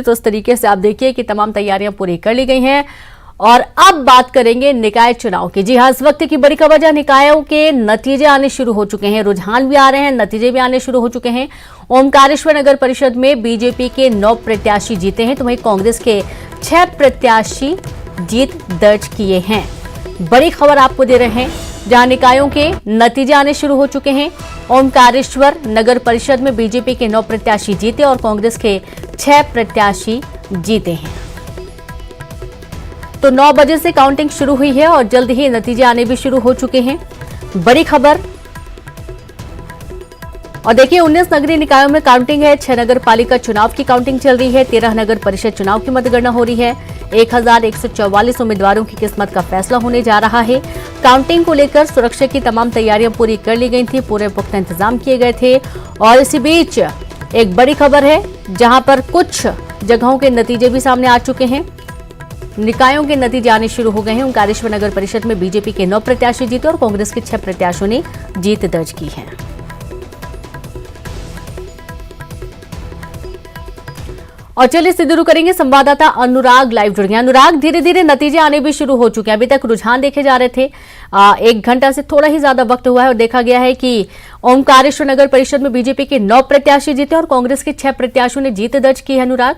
तो इस तरीके से आप देखिए कि तमाम तैयारियां पूरी कर ली गई हैं। और अब बात करेंगे निकाय चुनाव की। जी हाँ, इस वक्त की बड़ी खबर है, निकायों के नतीजे आने शुरू हो चुके हैं, रुझान भी आ रहे हैं, नतीजे भी आने शुरू हो चुके हैं। ओमकारेश्वर नगर परिषद में बीजेपी के 9 प्रत्याशी जीते हैं, तो वहीं कांग्रेस के 6 प्रत्याशी जीत दर्ज किए हैं। बड़ी खबर आपको दे रहे हैं, जहां निकायों के नतीजे आने शुरू हो चुके हैं। ओमकारेश्वर नगर परिषद में बीजेपी के 9 प्रत्याशी जीते और कांग्रेस के 6 प्रत्याशी जीते हैं। तो 9 बजे से काउंटिंग शुरू हुई है और जल्द ही नतीजे आने भी शुरू हो चुके हैं। बड़ी खबर। और देखिए, 19 नगरीय निकायों में काउंटिंग है, 6 नगर पालिका चुनाव की काउंटिंग चल रही है, 13 नगर परिषद चुनाव की मतगणना हो रही है। 1144 उम्मीदवारों की किस्मत का फैसला होने जा रहा है। काउंटिंग को लेकर सुरक्षा की तमाम तैयारियां पूरी कर ली गई थी, पूरे पुख्ता इंतजाम किए गए थे। और इसी बीच एक बड़ी खबर है, जहां पर कुछ जगहों के नतीजे भी सामने आ चुके हैं। निकायों के नतीजे आने शुरू हो गए हैं। ओमकारेश्वर नगर परिषद में बीजेपी के 9 प्रत्याशी जीते और कांग्रेस के 6 प्रत्याशियों ने जीत दर्ज की है। और चलिए सीधे शुरू करेंगे, संवाददाता अनुराग लाइव जुड़ गए। अनुराग, धीरे धीरे नतीजे आने भी शुरू हो चुके हैं। अभी तक रुझान देखे जा रहे थे, 1 घंटा से थोड़ा ही ज्यादा वक्त हुआ है और देखा गया है कि ओमकारेश्वर नगर परिषद में बीजेपी के 9 प्रत्याशी जीते और कांग्रेस के 6 प्रत्याशियों ने जीत दर्ज की है। अनुराग,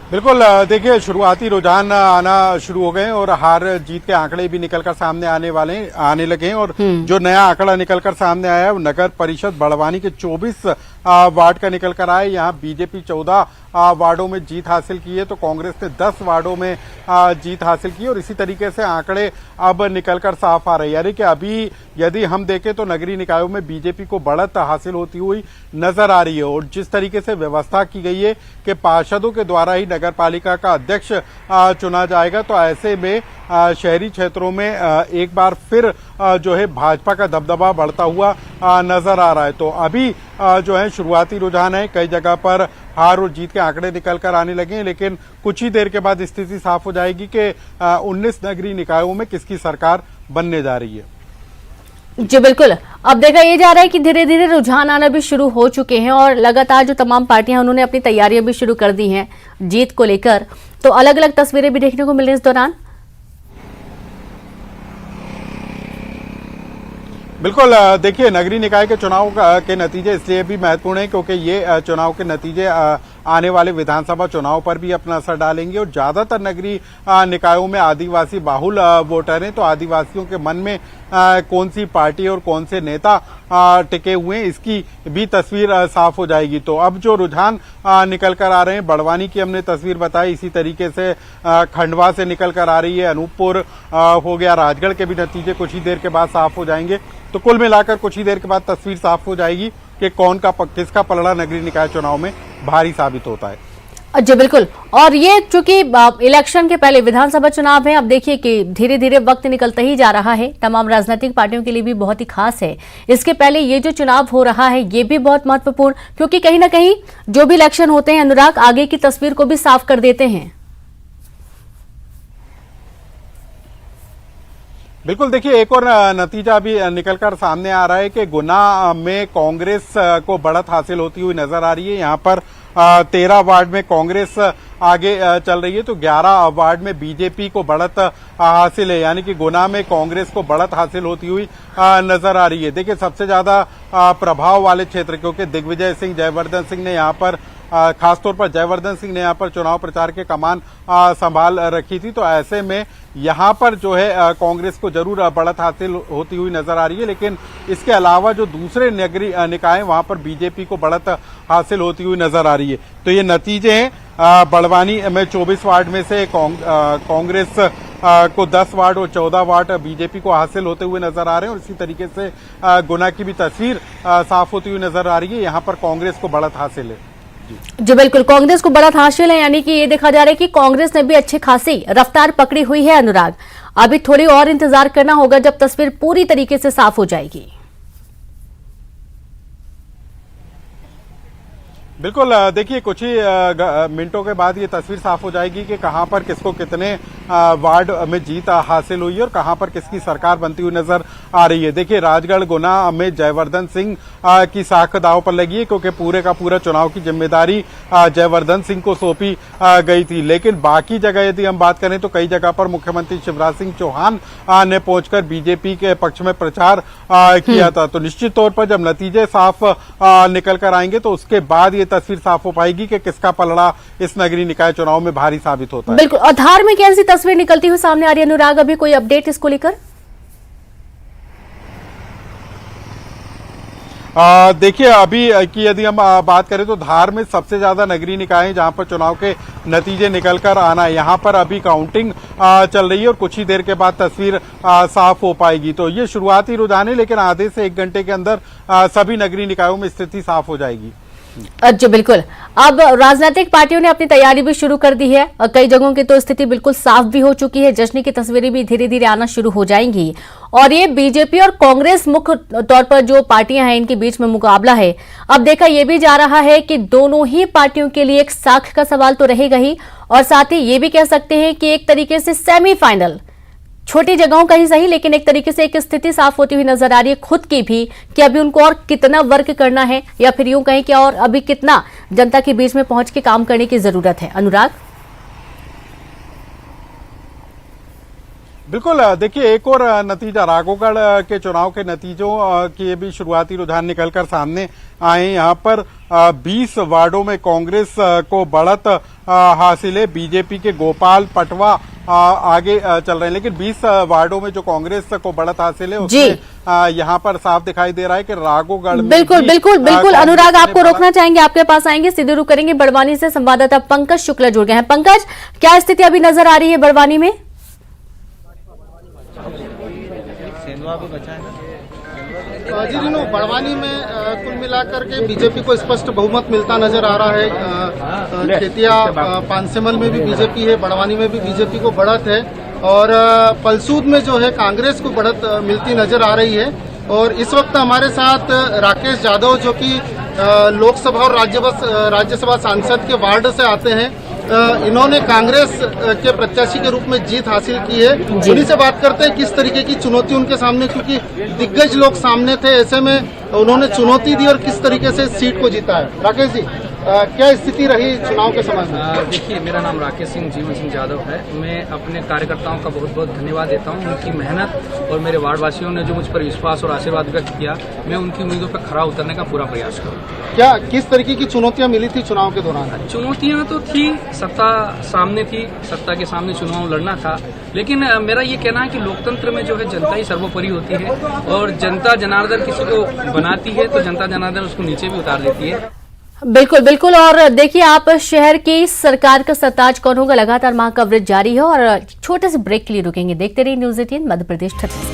बिल्कुल, देखिए, शुरुआती रुझान आना शुरू हो गए और हार जीत के आंकड़े भी निकलकर सामने आने लगे हैं। और जो नया आंकड़ा निकलकर सामने आया है वो नगर परिषद बड़वानी के 24 वार्ड का निकलकर आया। यहाँ बीजेपी 14 वार्डों में जीत हासिल की है, तो कांग्रेस ने 10 वार्डों में जीत हासिल की। और इसी तरीके से आंकड़े अब निकलकर साफ आ रहे हैं, यानी कि अभी यदि हम देखें तो नगरीय निकायों में बीजेपी को बढ़त हासिल होती हुई नजर आ रही है। और जिस तरीके से व्यवस्था की गई है कि पार्षदों के द्वारा ही नगर पालिका का अध्यक्ष चुना जाएगा, तो ऐसे में शहरी क्षेत्रों में एक बार फिर जो है भाजपा का दबदबा बढ़ता हुआ नजर आ रहा है। तो अभी जो है शुरुआती रुझान है, कई जगह पर हार और जीत के आंकड़े निकल कर आने लगे हैं, लेकिन कुछ ही देर के बाद स्थिति साफ हो जाएगी कि 19 नगरीय निकायों में किसकी सरकार बनने जा रही है। जी बिल्कुल, अब देखा ये जा रहा है कि धीरे धीरे रुझान आना भी शुरू हो चुके हैं और लगातार जो तमाम पार्टियां उन्होंने अपनी तैयारियां भी शुरू कर दी हैं जीत को लेकर। तो अलग अलग तस्वीरें भी देखने को मिल रही हैं इस दौरान। बिल्कुल, देखिए, नगरीय निकाय के चुनाव के नतीजे इसलिए भी महत्वपूर्ण है क्योंकि ये चुनाव के नतीजे आने वाले विधानसभा चुनाव पर भी अपना असर डालेंगे। और ज्यादातर नगरीय निकायों में आदिवासी बाहुल वोटर हैं, तो आदिवासियों के मन में कौन सी पार्टी और कौन से नेता टिके हुए हैं, इसकी भी तस्वीर साफ हो जाएगी। तो अब जो रुझान निकल कर आ रहे हैं, बड़वानी की हमने तस्वीर बताई, इसी तरीके से खंडवा से निकल कर आ रही है, अनूपपुर हो गया, राजगढ़ के भी नतीजे कुछ ही देर के बाद साफ हो जाएंगे। तो कुल मिलाकर कुछ ही देर के बाद तस्वीर साफ हो जाएगी कि किसका पलड़ा नगरीय निकाय चुनाव में भारी साबित होता है। जी बिल्कुल, और ये चूंकि इलेक्शन के पहले विधानसभा चुनाव है, अब देखिए कि धीरे धीरे वक्त निकलता ही जा रहा है, तमाम राजनीतिक पार्टियों के लिए भी बहुत ही खास है। इसके पहले ये जो चुनाव हो रहा है ये भी बहुत महत्वपूर्ण, क्योंकि कहीं ना कहीं जो भी इलेक्शन होते हैं अनुराग, आगे की तस्वीर को भी साफ कर देते हैं। बिल्कुल, देखिए, एक और नतीजा भी निकलकर सामने आ रहा है कि गुना में कांग्रेस को बढ़त हासिल होती हुई नजर आ रही है। यहाँ पर 13 वार्ड में कांग्रेस आगे चल रही है, तो 11 वार्ड में बीजेपी को बढ़त हासिल है, यानी कि गुना में कांग्रेस को बढ़त हासिल होती हुई नजर आ रही है। देखिए, सबसे ज्यादा प्रभाव वाले क्षेत्र, क्योंकि दिग्विजय सिंह, जयवर्धन सिंह ने यहाँ पर खासतौर पर जयवर्धन सिंह ने यहाँ पर चुनाव प्रचार के कमान संभाल रखी थी, तो ऐसे में यहाँ पर जो है कांग्रेस को जरूर बढ़त हासिल होती हुई नजर आ रही है। लेकिन इसके अलावा जो दूसरे नगरीय निकाय वहां पर बीजेपी को बढ़त हासिल होती हुई नजर आ रही है। तो ये नतीजे हैं, बड़वानी में 24 वार्ड में से कांग्रेस को 10 वार्ड और 14 वार्ड बीजेपी को हासिल होते हुए नजर आ रहे हैं। और इसी तरीके से गुना की भी तस्वीर साफ होती हुई नजर आ रही है, यहाँ पर कांग्रेस को बढ़त हासिल है। जी बिल्कुल, कांग्रेस को बढ़त हासिल है, यानी कि ये देखा जा रहा है कि कांग्रेस ने भी अच्छी खासी रफ्तार पकड़ी हुई है। अनुराग, अभी थोड़ी और इंतजार करना होगा जब तस्वीर पूरी तरीके से साफ हो जाएगी। बिल्कुल, देखिए, कुछ ही मिनटों के बाद ये तस्वीर साफ हो जाएगी कि कहां पर किसको कितने वार्ड में जीत हासिल हुई है और कहां पर किसकी सरकार बनती हुई नजर आ रही है। देखिए, राजगढ़ गुना में जयवर्धन सिंह की साख दांव पर लगी है, क्योंकि पूरे का पूरा चुनाव की जिम्मेदारी जयवर्धन सिंह को सौंपी गई थी। लेकिन बाकी जगह यदि हम बात करें तो कई जगह पर मुख्यमंत्री शिवराज सिंह चौहान ने पहुंचकर बीजेपी के पक्ष में प्रचार किया था। तो निश्चित तौर पर जब नतीजे साफ निकल कर आएंगे तो उसके बाद ये तस्वीर साफ हो पाएगी कि किसका पलड़ा इस नगरीय निकाय चुनाव में भारी साबित होता है। बिल्कुल। और धार में कैसी तस्वीर निकलती हुई सामने आ रही है अनुराग, अभी कोई अपडेट इसको लेकर? देखिए, अभी की यदि हम बात करें तो धार में सबसे ज्यादा नगरीय निकाय जहां पर चुनाव के नतीजे निकलकर आना है, यहां पर अभी काउंटिंग चल रही है और कुछ ही देर के बाद तस्वीर साफ हो पाएगी। तो ये शुरुआती रुझान है, लेकिन आधे से 1 घंटे के अंदर सभी नगरीय निकायों में स्थिति साफ हो जाएगी। जी बिल्कुल। अब राजनीतिक पार्टियों ने अपनी तैयारी भी शुरू कर दी है और कई जगहों की तो स्थिति बिल्कुल साफ भी हो चुकी है। जश्न की तस्वीरें भी धीरे धीरे आना शुरू हो जाएंगी और ये बीजेपी और कांग्रेस मुख्य तौर पर जो पार्टियां हैं इनके बीच में मुकाबला है। अब देखा यह भी जा रहा है कि दोनों ही पार्टियों के लिए एक साख का सवाल तो रहेगा ही और साथ ही ये भी कह सकते हैं कि एक तरीके से सेमीफाइनल, छोटी जगहों का ही सही लेकिन एक तरीके से एक स्थिति साफ होती हुई नजर आ रही है खुद की भी कि अभी उनको और कितना वर्क करना है या फिर यूं कहें कि और अभी कितना जनता के बीच में पहुंच के काम करने की जरूरत है। अनुराग, बिल्कुल। देखिए, एक और नतीजा राघोगढ़ के चुनाव के नतीजों के भी शुरुआती रुझान निकलकर सामने आए। यहाँ पर 20 वार्डों में कांग्रेस को बढ़त हासिल है। बीजेपी के गोपाल पटवा आगे चल रहे हैं, लेकिन 20 वार्डों में जो कांग्रेस को बढ़त हासिल है उसमें यहाँ पर साफ दिखाई दे रहा है कि राघोगढ़ में बिल्कुल बिल्कुल बिल्कुल। अनुराग, आपको रोकना चाहेंगे, आपके पास आएंगे, सीधे रुक करेंगे। बड़वानी से संवाददाता पंकज शुक्ला जुड़ गए हैं। पंकज, क्या स्थिति अभी नजर आ रही है बड़वानी में? जी रीनू, बड़वानी में कुल मिलाकर के बीजेपी को स्पष्ट बहुमत मिलता नजर आ रहा है। खेतिया पानसेमल में भी बीजेपी है, बड़वानी में भी बीजेपी को बढ़त है और पलसूद में जो है कांग्रेस को बढ़त मिलती नजर आ रही है। और इस वक्त हमारे साथ राकेश यादव जो कि लोकसभा और राज्यसभा सांसद के वार्ड से आते हैं, इन्होंने कांग्रेस के प्रत्याशी के रूप में जीत हासिल की है। उन्हीं से बात करते हैं किस तरीके की चुनौती उनके सामने, क्योंकि दिग्गज लोग सामने थे, ऐसे में उन्होंने चुनौती दी और किस तरीके से सीट को जीता है। राकेश जी, क्या स्थिति रही चुनाव के समय में? देखिए, मेरा नाम राकेश सिंह जीवन सिंह यादव है। मैं अपने कार्यकर्ताओं का बहुत बहुत धन्यवाद देता हूं। उनकी मेहनत और मेरे वार्डवासियों ने जो मुझ पर विश्वास और आशीर्वाद व्यक्त किया, मैं उनकी उम्मीदों पर खरा उतरने का पूरा प्रयास करूँ। क्या किस तरीके की चुनौतियां मिली थी चुनाव के दौरान? चुनौतियां तो थी, सत्ता सामने थी, सत्ता के सामने चुनाव लड़ना था, लेकिन मेरा ये कहना है कि लोकतंत्र में जो है जनता ही सर्वोपरि होती है और जनता जनार्दन किसी को बनाती है तो जनता जनार्दन उसको नीचे भी उतार देती है। बिल्कुल बिल्कुल। और देखिए, आप शहर की सरकार का सरताज कौन होगा लगातार कवरेज जारी है और छोटे से ब्रेक के लिए रुकेंगे। देखते रहिए न्यूज़ 18 मध्य प्रदेश 36।